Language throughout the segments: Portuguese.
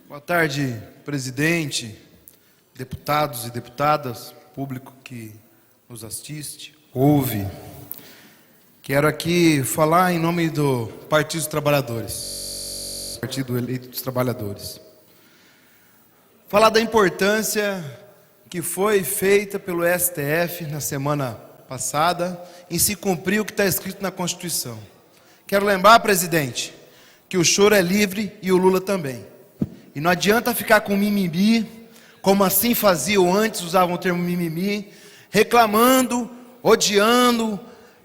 Boa tarde, presidente, deputados e deputadas, público que nos assiste, ouve. Quero aqui falar em nome do Partido dos Trabalhadores, Partido Eleito dos Trabalhadores. Falar da importância que foi feita pelo STF na semana passada em se cumprir o que está escrito na Constituição. Quero lembrar, presidente, que o choro é livre e o Lula também. E não adianta ficar com mimimi, como assim faziam antes, usavam o termo mimimi, reclamando, odiando,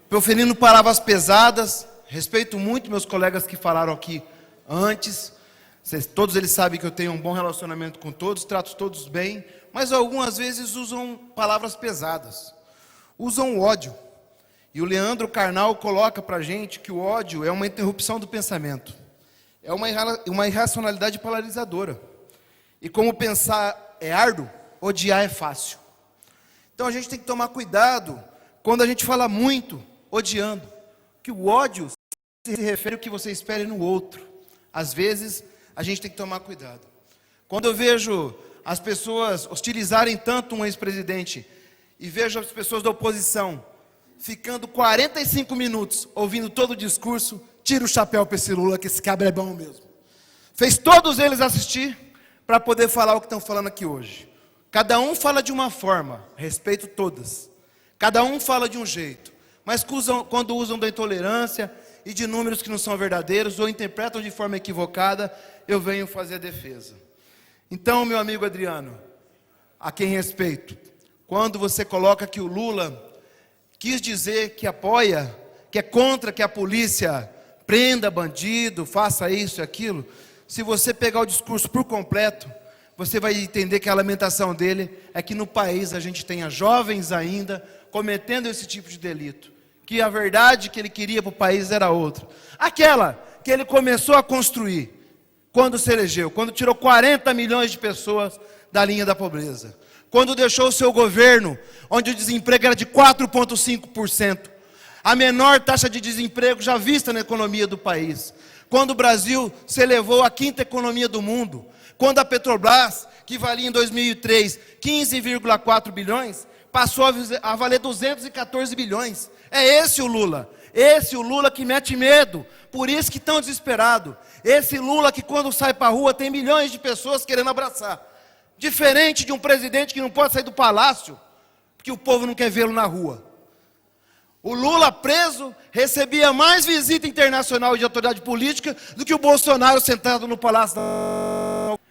proferindo palavras pesadas. Respeito muito meus colegas que falaram aqui antes. Todos eles sabem que eu tenho um bom relacionamento com todos, trato todos bem, mas algumas vezes usam palavras pesadas, usam o ódio. E o Leandro Carnal coloca para a gente que o ódio é uma interrupção do pensamento. É uma irracionalidade paralisadora. E como pensar é árduo, odiar é fácil. Então a gente tem que tomar cuidado quando a gente fala muito odiando. Que o ódio se refere ao que você espera no outro. Às vezes a gente tem que tomar cuidado. Quando eu vejo as pessoas hostilizarem tanto um ex-presidente e vejo as pessoas da oposição ficando 45 minutos ouvindo todo o discurso, tira o chapéu para esse Lula, que esse cabra é bom mesmo. Fez todos eles assistir para poder falar o que estão falando aqui hoje. Cada um fala de uma forma, respeito todas. Cada um fala de um jeito. Mas quando usam da intolerância e de números que não são verdadeiros ou interpretam de forma equivocada, eu venho fazer a defesa. Então, meu amigo Adriano, a quem respeito, quando você coloca que o Lula quis dizer que apoia, que é contra que a polícia prenda bandido, faça isso e aquilo, se você pegar o discurso por completo, você vai entender que a lamentação dele é que no país a gente tenha jovens ainda cometendo esse tipo de delito, que a verdade que ele queria para o país era outra. Aquela que ele começou a construir quando se elegeu, quando tirou 40 milhões de pessoas da linha da pobreza, quando deixou o seu governo, onde o desemprego era de 4,5%, a menor taxa de desemprego já vista na economia do país. Quando o Brasil se elevou à quinta economia do mundo. Quando a Petrobras, que valia em 2003 15,4 bilhões, passou a valer 214 bilhões. É esse o Lula. Esse o Lula que mete medo. Por isso que tão desesperado. Esse Lula que quando sai para a rua tem milhões de pessoas querendo abraçar. Diferente de um presidente que não pode sair do palácio, porque o povo não quer vê-lo na rua. O Lula preso recebia mais visita internacional de autoridade política do que o Bolsonaro sentado no Palácio.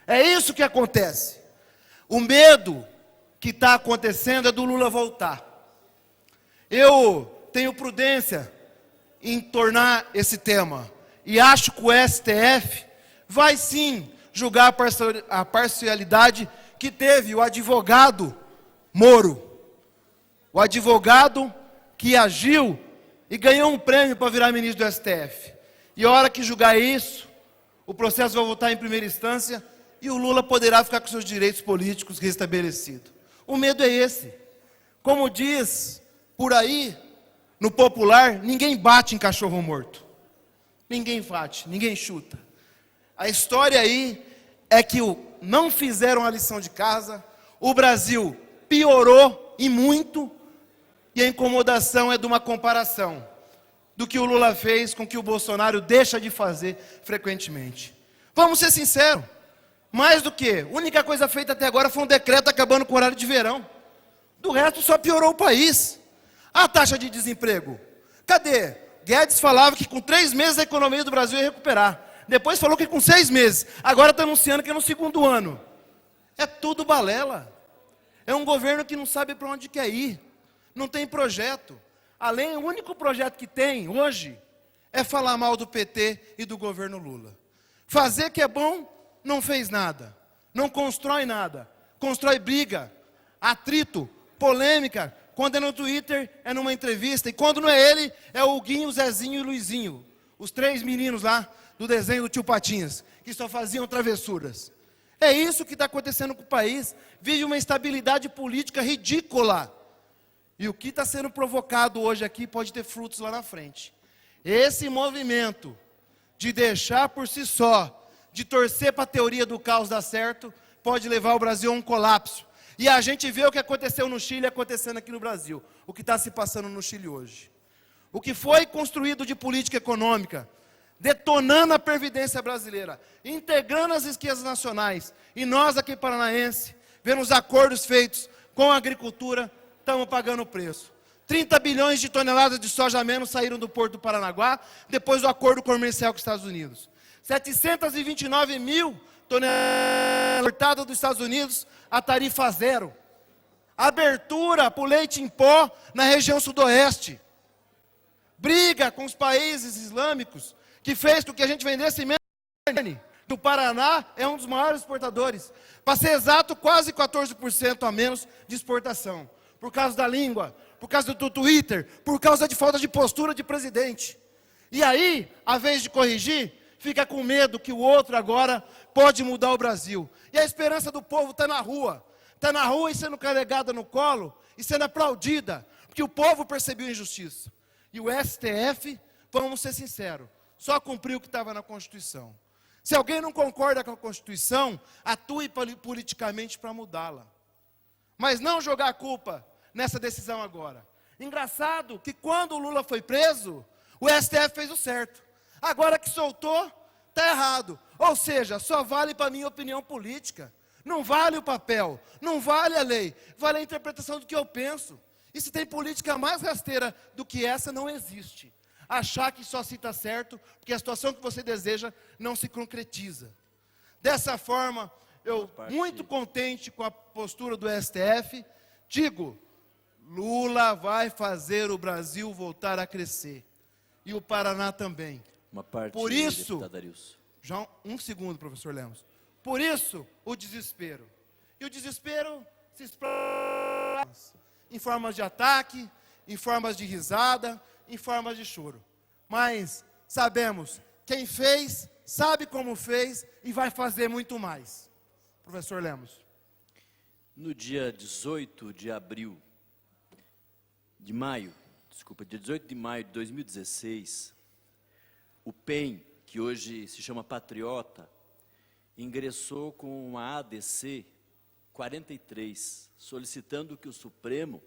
É isso que acontece. O medo que está acontecendo é do Lula voltar. Eu tenho prudência em tornar esse tema. E acho que o STF vai sim julgar a parcialidade que teve o advogado Moro. O advogado que agiu e ganhou um prêmio para virar ministro do STF. E a hora que julgar isso, o processo vai voltar em primeira instância e o Lula poderá ficar com seus direitos políticos restabelecidos. O medo é esse. Como diz por aí, no popular, ninguém bate em cachorro morto. Ninguém bate, ninguém chuta. A história aí é que não fizeram a lição de casa, o Brasil piorou e muito. E a incomodação é de uma comparação do que o Lula fez com o que o Bolsonaro deixa de fazer frequentemente. Vamos ser sinceros, mais do que, a única coisa feita até agora foi um decreto acabando com o horário de verão. Do resto só piorou o país. A taxa de desemprego, cadê? Guedes falava que com 3 meses a economia do Brasil ia recuperar. Depois falou que com 6 meses. Agora está anunciando que é no 2º ano. É tudo balela. É um governo que não sabe para onde quer ir. Não tem projeto. O único projeto que tem hoje é falar mal do PT e do governo Lula. Fazer que é bom, não fez nada. Não constrói nada. Constrói briga, atrito, polêmica. Quando é no Twitter, é numa entrevista. E quando não é ele, é o Guinho, o Zezinho e o Luizinho. Os 3 meninos lá do desenho do Tio Patinhas, que só faziam travessuras. É isso que está acontecendo com o país. Vive uma instabilidade política ridícula. E o que está sendo provocado hoje aqui pode ter frutos lá na frente. Esse movimento de deixar por si só de torcer para a teoria do caos dar certo, pode levar o Brasil a um colapso. E a gente vê o que aconteceu no Chile acontecendo aqui no Brasil, o que está se passando no Chile hoje. O que foi construído de política econômica, detonando a Previdência brasileira, integrando as riquezas nacionais, e nós aqui paranaenses, vendo os acordos feitos com a agricultura, estamos pagando o preço. 30 bilhões de toneladas de soja a menos saíram do Porto do Paranaguá, depois do acordo comercial com os Estados Unidos. 729 mil toneladas importadas dos Estados Unidos a tarifa zero. Abertura para o leite em pó na região sudoeste. Briga com os países islâmicos, que fez com que a gente vendesse menos carne. O Paraná é um dos maiores exportadores. Para ser exato, quase 14% a menos de exportação. Por causa da língua, por causa do Twitter, por causa de falta de postura de presidente. E aí, a vez de corrigir, fica com medo que o outro agora pode mudar o Brasil. E a esperança do povo está na rua. Está na rua e sendo carregada no colo e sendo aplaudida, porque o povo percebeu a injustiça. E o STF, vamos ser sinceros, só cumpriu o que estava na Constituição. Se alguém não concorda com a Constituição, atue politicamente para mudá-la. Mas não jogar a culpa nessa decisão agora. Engraçado que quando o Lula foi preso, o STF fez o certo. Agora que soltou, está errado. Ou seja, só vale para a minha opinião política. Não vale o papel, não vale a lei, vale a interpretação do que eu penso. E se tem política mais rasteira do que essa, não existe. Achar que só se está certo, porque a situação que você deseja não se concretiza. Dessa forma, eu, muito contente com a postura do STF, digo, Lula vai fazer o Brasil voltar a crescer. E o Paraná também. Por isso, já um segundo, professor Lemos. Por isso, o desespero. E o desespero se expressa em formas de ataque, em formas de risada, em formas de choro. Mas sabemos, quem fez, sabe como fez e vai fazer muito mais. Professor Lemos. No dia 18 de maio de 2016, o PEN, que hoje se chama Patriota, ingressou com uma ADC 43, solicitando que o Supremo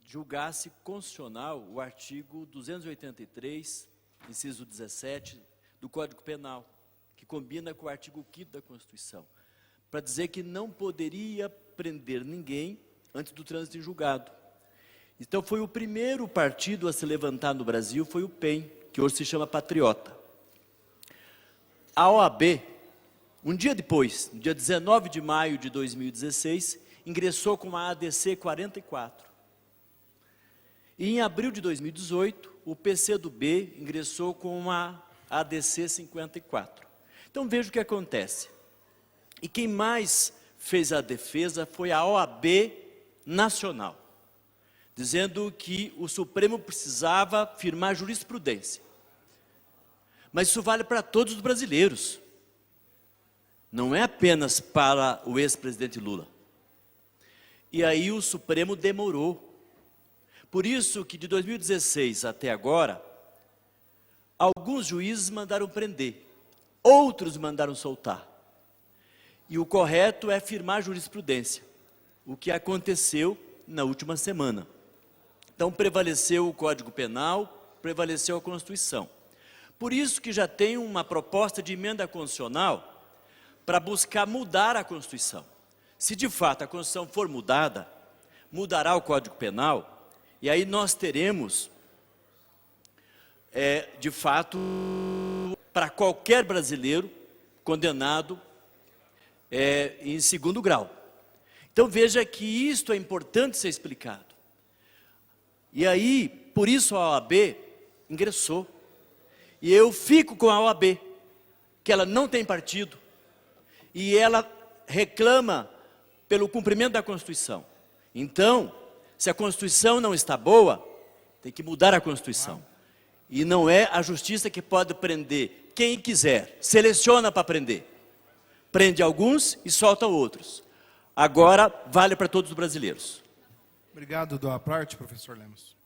julgasse constitucional o artigo 283, inciso 17, do Código Penal, que combina com o artigo 5º da Constituição, para dizer que não poderia prender ninguém antes do trânsito em julgado. Então, foi o primeiro partido a se levantar no Brasil, foi o PEN, que hoje se chama Patriota. A OAB, um dia depois, no dia 19 de maio de 2016, ingressou com a ADC 44. E em abril de 2018, o PCdoB ingressou com uma ADC 54. Então, veja o que acontece. E quem mais fez a defesa foi a OAB Nacional, dizendo que o Supremo precisava firmar jurisprudência. Mas isso vale para todos os brasileiros. Não é apenas para o ex-presidente Lula. E aí o Supremo demorou. Por isso que de 2016 até agora, alguns juízes mandaram prender, outros mandaram soltar. E o correto é firmar jurisprudência, o que aconteceu na última semana. Então prevaleceu o Código Penal, prevaleceu a Constituição. Por isso que já tem uma proposta de emenda constitucional para buscar mudar a Constituição. Se de fato a Constituição for mudada, mudará o Código Penal, e aí nós teremos, de fato, para qualquer brasileiro condenado em segundo grau. Então veja que isto é importante ser explicado. E aí, por isso a OAB ingressou. E eu fico com a OAB, que ela não tem partido, e ela reclama pelo cumprimento da Constituição. Então, se a Constituição não está boa, tem que mudar a Constituição. E não é a justiça que pode prender quem quiser, seleciona para prender. Prende alguns e solta outros. Agora, vale para todos os brasileiros. Obrigado da parte, professor Lemos.